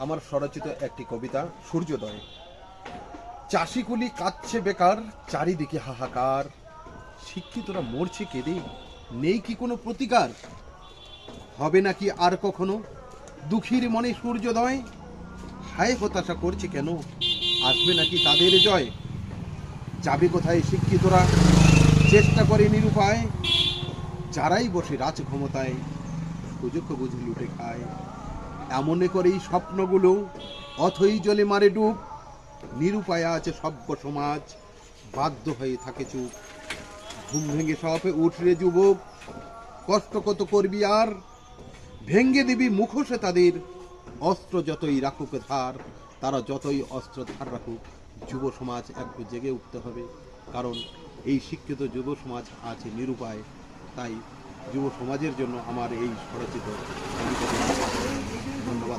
আমার স্বরচিত একটি কবিতা সূর্যোদয়। চাষিকুলি কাঁদছে বেকার, চারিদিকে হাহাকার, শিক্ষিতরা মরছে কেঁদে, নেই কি কোনো প্রতিকার? হবে নাকি আর কখনো দুঃখীর মনে সূর্যোদয়? হায় হতাশা করছে কেন, আসবে নাকি তাদের জয়? যাবে কোথায় শিক্ষিতরা, চেষ্টা করে নিরুপায়, যারাই বসে রাজ ক্ষমতায় সুযোগ বুঝে লুটে খায়। এমনে করেই স্বপ্নগুলো অথই জলে মারে ডুব, নিরুপায় আছে সভ্য সমাজ, বাধ্য হয়ে থাকে চুপ। ঘুম ভেঙে সব উঠরে যুবক, কষ্ট কত করবি আর, ভেঙ্গে দিবি মুখোশে তাদের, অস্ত্র যতই রাখুক ধার, তারা যতই অস্ত্র ধার রাখুক, যুব সমাজ একটু জেগে উঠতে হবে। কারণ এই শিক্ষিত যুব সমাজ আছে নিরুপায়। তাই যুব সমাজের জন্য আমার এই স্বরচিত কবিতাটি। ধন্যবাদ।